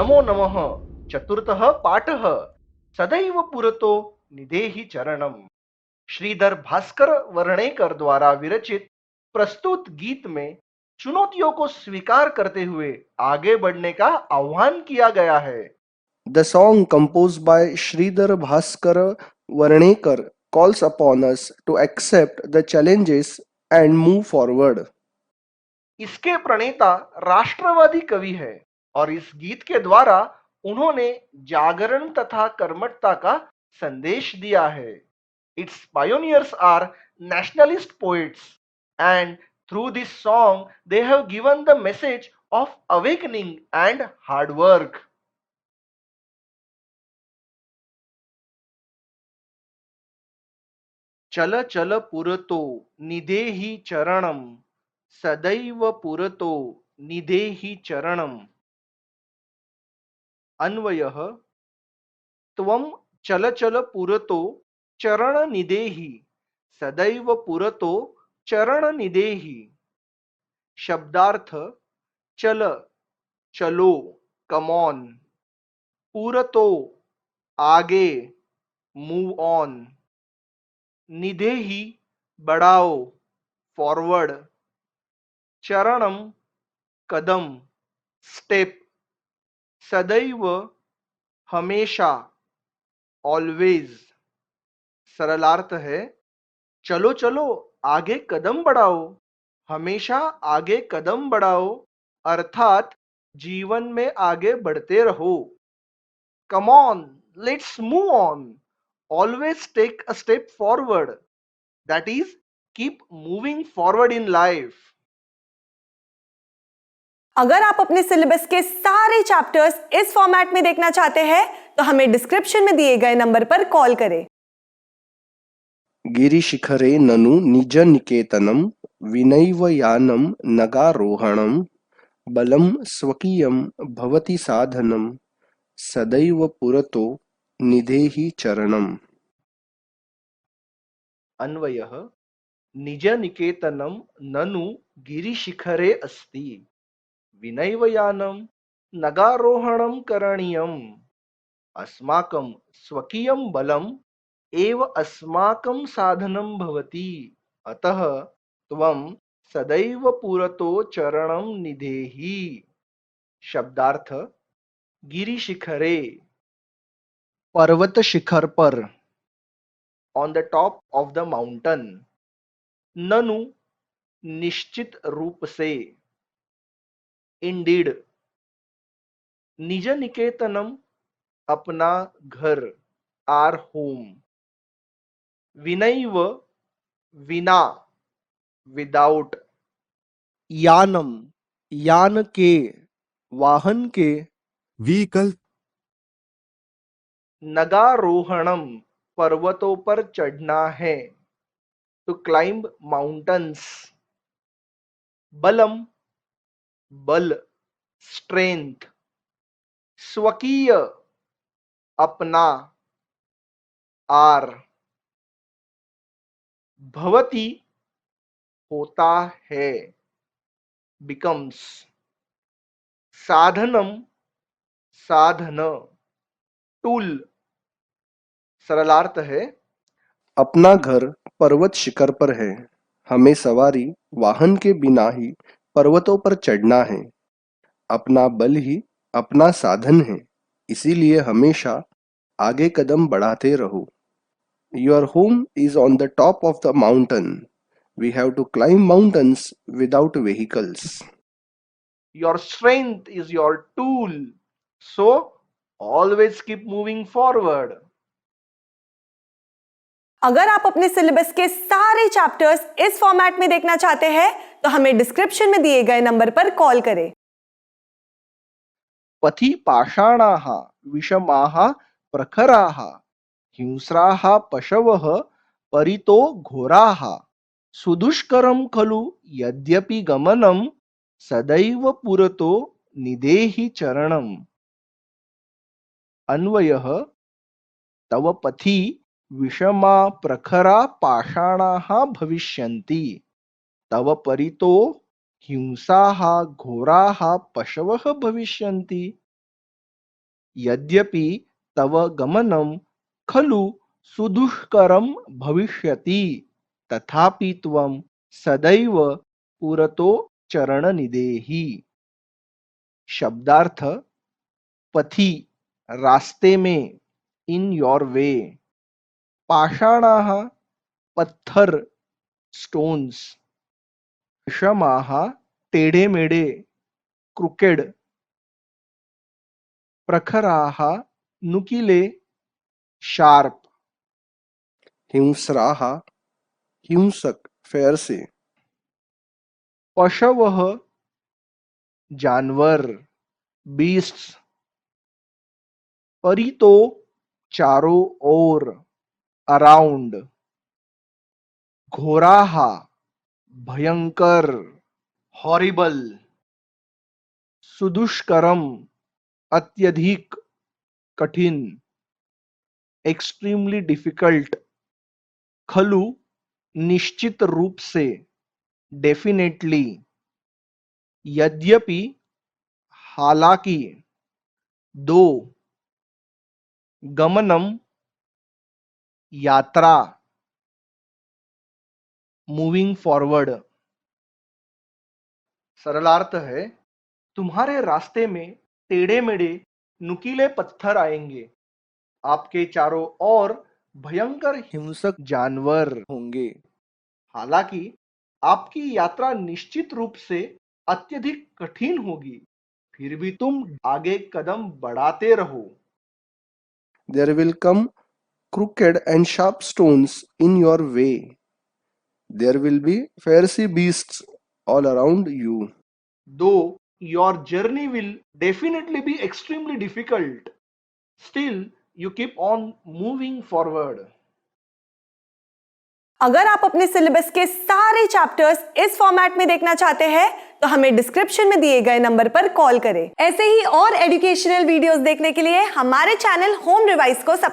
नमो नमः। चतुर्थः पाठः सदैव पुरतो निदेहि चरणम। श्रीधर भास्कर वर्णेकर द्वारा विरचित प्रस्तुत गीत में चुनौतियों को स्वीकार करते हुए आगे बढ़ने का आह्वान किया गया है। The song, composed by Sridhar Bhaskar Varnekar, calls upon us to accept the challenges and move forward. इसके प्रणेता राष्ट्रवादी कवि है और इस गीत के द्वारा उन्होंने जागरण तथा कर्मठता का संदेश दिया है। It's pioneers are nationalist poets, and through this song they have given the message of awakening and hard work. चल चल पुरतो निदेहि चरणम, सदैव पुरतो निदेहि चरणम। अन्वयः त्वं चल चल पुरतो चरण निदेहि, सदैव पुरतो चरण निदेहि। शब्दार्थ चल चलो, कम ऑन। पुरतो आगे, मूव ऑन। निदेहि बढ़ाओ, फॉरवर्ड। चरणम कदम, स्टेप। सदैव हमेशा, ऑलवेज। सरलार्थ है चलो चलो आगे कदम बढ़ाओ, हमेशा आगे कदम बढ़ाओ, अर्थात जीवन में आगे बढ़ते रहो। Come on, let's move on, always take a step forward, that is keep moving forward in life. अगर आप अपने सिलेबस के सारे चैप्टर्स इस फॉर्मेट में देखना चाहते हैं तो हमें डिस्क्रिप्शन में दिए गए नंबर पर कॉल करें। गिरिशिखरे ननु निजनिकेतनं विनैव यानं नगारोहणं बलं स्वकीयं भवति साधनं सदैव पुरतो निधेहि चरणम्। अन्वयः निज निकेतनम ननु गिरिशिखरे अस्ति, विनैव यानं नगारोहणं करणीयम्। अस्माकं स्वकीयं बलम् एव अस्माकं साधनं भवति, अतः त्वं सदैव पुरतो चरणं निधेहि। शब्दार्थ गिरिशिखरे, पर्वत शिखर पर, on the top of the mountain. ननु निश्चित रूप से, इंडीड। निज निकेतनम अपना घर, आर होम। विनैव विना, विदाउट। यानम यान के, वाहन के। व्हीकल, नगारोहणम पर्वतों पर चढ़ना है, टू क्लाइंब माउंटेन्स। बलम बल, स्ट्रेंथ। स्वकीय अपना, आर। भवति होता है, बिकम्स। साधनम साधन, टूल। सरलार्थ है अपना घर पर्वत शिखर पर है, हमें सवारी वाहन के बिना ही पर्वतों पर चढ़ना है। अपना बल ही अपना साधन है, इसीलिए हमेशा आगे कदम बढ़ाते रहो। Your home is on the top of the mountain. We have to climb mountains without vehicles. your strength is your tool, so always keep moving forward. अगर आप अपने सिलेबस के सारे चैप्टर्स इस फॉर्मेट में देखना चाहते हैं तो हमें डिस्क्रिप्शन में दिए गए नंबर पर कॉल करें। पथि पाषाणाः विषमाः प्रखराः, हिंस्राः पशवः परितो घोराः। सुदुष्करं खलु यद्यपि गमनं, सदैव पुरतो निदेहि चरणम्। अन्वयः तव पथि विषमा प्रखरा पाषाणाः भविष्यन्ति, तव परितो हिंसाः घोराः पशवः भविष्यन्ति। यद्यपि तव गमनं खलु सुदुष्करं भविष्यति तथापि त्वं सदैव पुरतो चरणनिधेहि। शब्दार्थ पथि रास्ते में, इन योर वे। पाषाणाः पत्थर स्टोन्स, विषमाः टेढ़े मेढ़े क्रुकेड, प्रखराः नुकीले शार्प, हिंस्राः हिंसक फेयर से, पशवः जानवर बीस्ट्स, परितो चारों ओर अराउंड, घोराः भयंकर हॉरिबल, सुदुष्करम अत्यधिक कठिन, एक्सट्रीमली डिफिकल्ट, खलु निश्चित रूप से, डेफिनेटली, यद्यपि हालांकि, दो, गमनम यात्रा, मूविंग फॉरवर्ड। सरलार्थ है, तुम्हारे रास्ते में टेढ़े मेढ़े नुकीले पत्थर आएंगे, आपके चारों ओर भयंकर हिंसक जानवर होंगे। हालांकि आपकी यात्रा निश्चित रूप से अत्यधिक कठिन होगी, फिर भी तुम आगे कदम बढ़ाते रहो। there will come crooked and sharp stones in your way. There will be fiery beasts all around you. Though your journey will definitely be extremely difficult, still you keep on moving forward. अगर आप अपने syllabus के सारे chapters इस format में देखना चाहते हैं तो हमें डिस्क्रिप्शन में दिए गए नंबर पर कॉल करें। ऐसे ही और एजुकेशनल वीडियोस देखने के लिए हमारे चैनल होम रिवाइज को